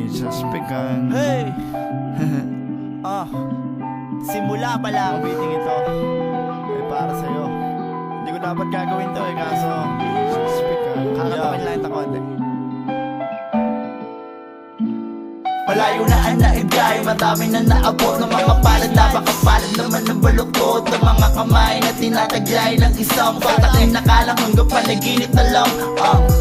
only just begun. Hey! Simula pa lang ang beating ito ay para sa'yo. Hindi ko dapat gagawin to kaso Just begun. kakatakin lang ito konti. Malayo na ang naibigay, madami na naabot ng mga palad. Napakapalad naman ng baluktot ng mga kamay na tinataglay ng isang patakay na kalang hanggang panaginip na lang.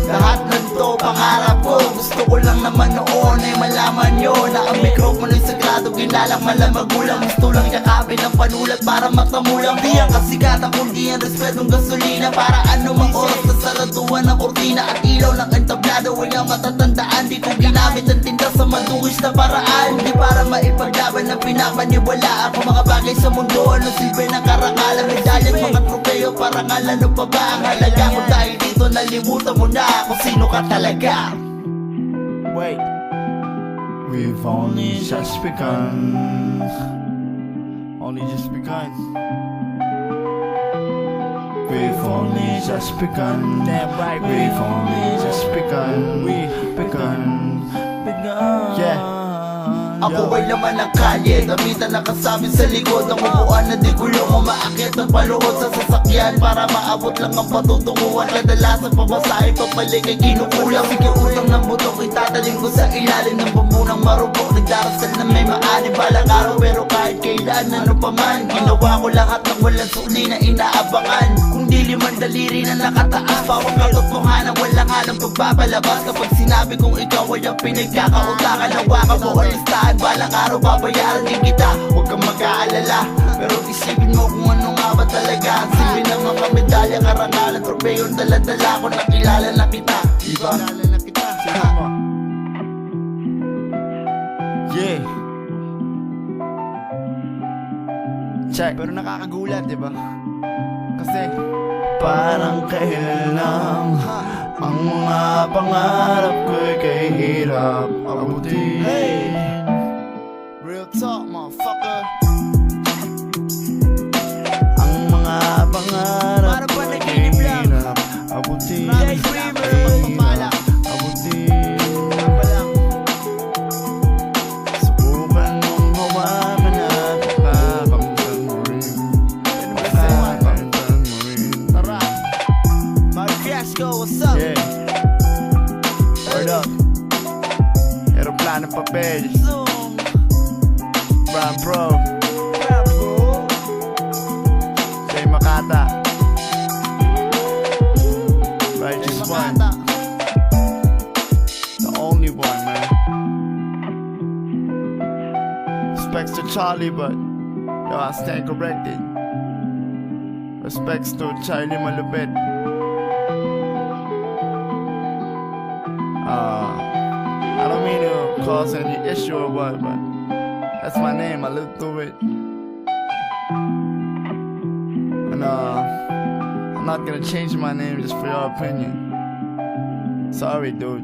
Lahat ng to pangarap ko, gusto ko lang naman noon ay malaman nyo na ang mikropono ay sagrado, ginalang malamagulang. Gusto lang yakapin ang panulat para matamulang. Di ang kasigatan kundi ang respetong gasolina, para anumang oras na saratuan ng kortina at ilaw ng entablado ay ang matatandaan. Di ko ginamit ang tinda sa madungis na paraan, di para maipaglaban ng pinapaniwalaan ko mga bagay sa mundo. Ano silbi ng karangalan, medalya at mga trofeo, parangalan. Ano pa ba ang halaga ko? Dahil dito nalimutan mo na kung sino ka talaga. Wait, We've only just begun. Only just begun. We've only just begun. damn right, We've only just begun. We've begun. Yeah. Ako ay laman ng kalye, damitan na kasabit sa likod. Ang upuan na di gulong, umaakyat ng paluhod sa sasakyan para maabot lang ang patutunguhan. Kadalasan pamasahe papalik ay kinukulang. Sige utang ng butok, itataling ko sa ilalim ng bambunang marupok. Nagdarasal na may maani balang araw, pero kahit kailan ano pa man, ginawa ko lahat ng walang suli na inaabangan. Kung di limang daliri na nakataas, pawang katotohanan walang halang pagpapalabas. Kapag sinabi kong ikaw ay ang pinagkakautakan, hawakan mo ang listahan, balang araw babayaran din kita. Huwag kang mag-aalala, pero isipin mo kung ano nga ba talaga ang silbi ng mga medalya, karangalan, trofeo, dala-dala ko, nakilala na kita, diba? kilala na kita. Sige mo. Yeah. Check. Pero nakakagulat, di ba? Kasi Parang kailan ang mga pangarap ko'y kahirap abutin. Hey! Real talk, motherfucker. Ang mga pangarap Para ba ko'y naginip lang? kahirap abutin. Right, dreamer, magpapala. Abutin. pa lang. Subukan mong hawakan at kakamtan mo rin. Ano ba sa'yo? Kakamtan mo rin. Tara. Mario Fiasco, what's up? Yeah. Word up. Aeroplano papel. Zoom. Brown bro. Rap, bro. Say Makata. Righteous Hey, one. Makata. The only one, man. Respects to Charlie, but yo, I stand corrected. Respects to Charlie Malupit. I don't mean to cause any issue or what, but that's my name. I live through it. And I'm not gonna change my name just for your opinion. Sorry, dude.